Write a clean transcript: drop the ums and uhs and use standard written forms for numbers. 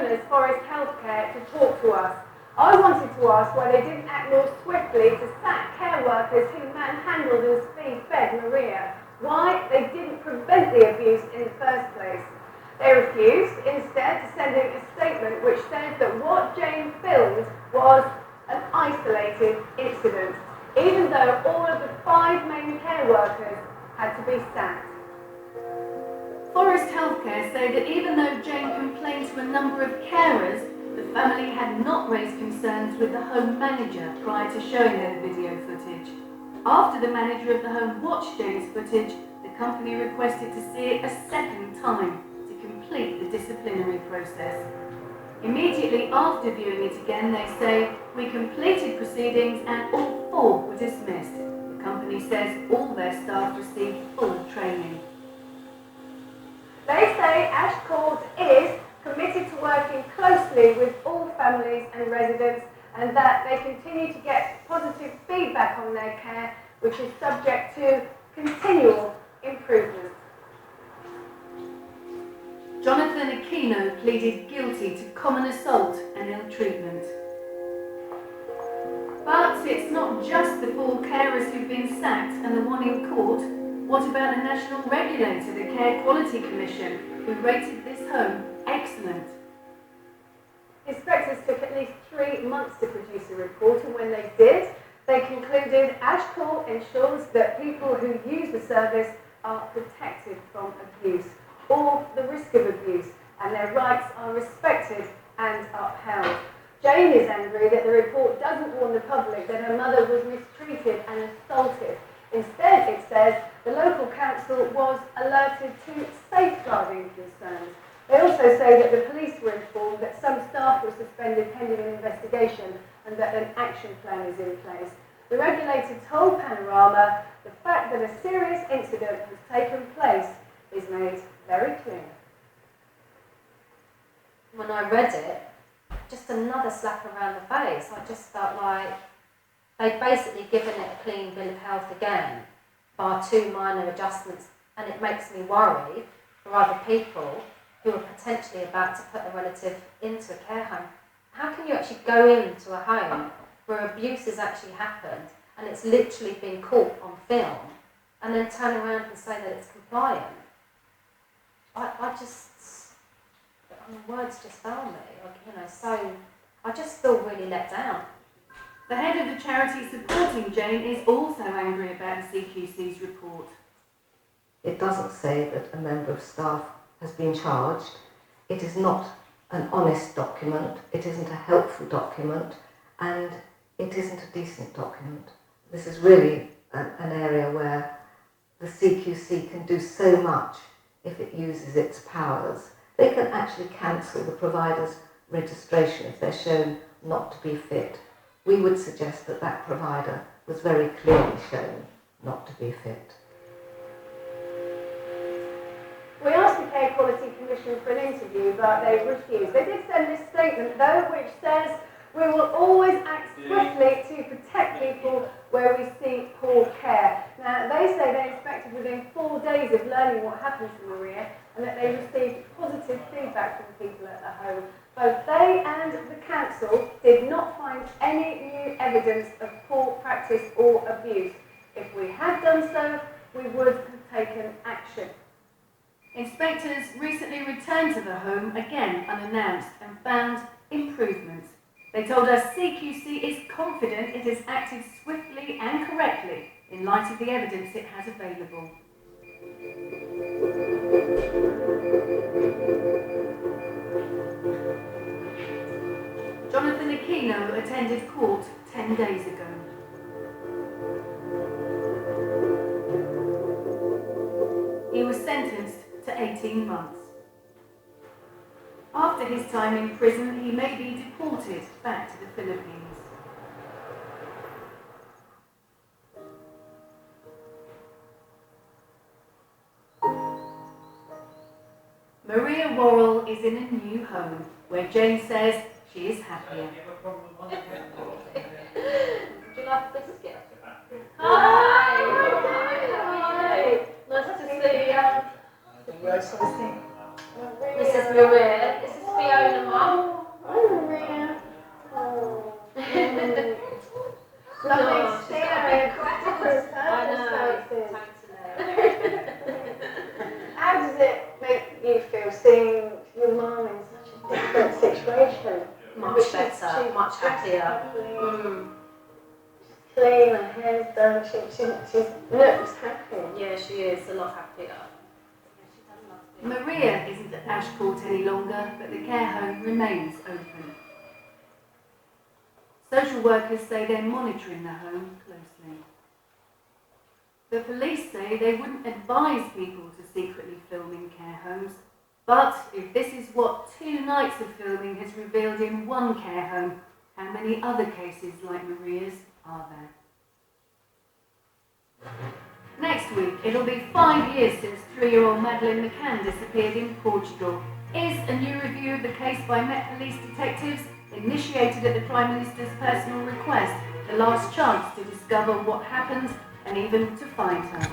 as Forest Healthcare to talk to us. I wanted to ask why they didn't act more swiftly to sack care workers who manhandled and spoon-fed Maria. Why they didn't prevent the abuse in the first place. They refused, instead, to send in a statement which says that what Jane filmed was an isolated incident, even though all of the 5 main care workers had to be sacked. Forest Healthcare say that even though Jane complained to a number of carers, the family had not raised concerns with the home manager prior to showing their video footage. After the manager of the home watched Jane's footage, the company requested to see it a second time to complete the disciplinary process. Immediately after viewing it again, they say, "We completed proceedings and all 4 were dismissed." The company says all their staff received full training. They say Ash Court is committed to working closely with all families and residents, and that they continue to get positive feedback on their care, which is subject to continual improvement. Jonathan Aquino pleaded guilty to common assault and ill-treatment. But it's not just the 4 carers who've been sacked and the one in court. What about the national regulator, the Care Quality Commission, who rated this home excellent? Inspectors took at least 3 months to produce a report, and when they did, they concluded Ash Court ensures that people who use the service are protected from abuse or the risk of abuse, and their rights are respected and upheld. Jane is angry that the report doesn't warn the public that her mother was mistreated and assaulted. Instead, it says the local council was alerted to safeguarding concerns. They also say that the police were informed that some staff were suspended pending an investigation and that an action plan is in place. The regulator told Panorama the fact that a serious incident has taken place is made very clear. When I read it, just another slap around the face. I just felt like they'd basically given it a clean bill of health again, bar 2 minor adjustments, and it makes me worry for other people who are potentially about to put a relative into a care home. How can you actually go into a home where abuse has actually happened and it's literally been caught on film and then turn around and say that it's compliant? The words just fail me, so I just feel really let down. The head of the charity supporting Jane is also angry about the CQC's report. It doesn't say that a member of staff has been charged. It is not an honest document, it isn't a helpful document, and it isn't a decent document. This is really an area where the CQC can do so much if it uses its powers. They can actually cancel the provider's registration if they're shown not to be fit. We would suggest that that provider was very clearly shown not to be fit. We asked the Care Quality Commission for an interview, but they refused. They did send this statement, though, which says, "We will always act swiftly to protect people where we see poor care." Now, they say they expected within 4 days of learning what happened to Maria, and that they received positive feedback from people at the home. Both they and the council did not find any new evidence of poor practice or abuse. If we had done so, we would have taken action. Inspectors recently returned to the home, again unannounced, and found improvements. They told us CQC is confident it has acted swiftly and correctly in light of the evidence it has available. Jonathan Aquino attended court 10 days ago. He was sentenced to 18 months. After his time in prison, he may be deported back to the Philippines. Maria Worrell is in a new home where Jane says she is happier. Would you like a biscuit? Hi! Hi! Nice to see you. This is Maria. This is Fiona, Mum. seeing your mum in such a different situation. Much better, much happier. Clean, her hair's done, she looks happy. Yeah, she is a lot happier. Maria isn't at Ashcourt any longer, but the care home remains open. Social workers say they're monitoring the home closely. The police say they wouldn't advise people to secretly film in care homes, but if this is what 2 nights of filming has revealed in one care home, how many other cases like Maria's are there? Next week, it'll be 5 years since 3-year-old Madeleine McCann disappeared in Portugal. Is a new review of the case by Met Police detectives, initiated at the Prime Minister's personal request, the last chance to discover what happened and even to find her.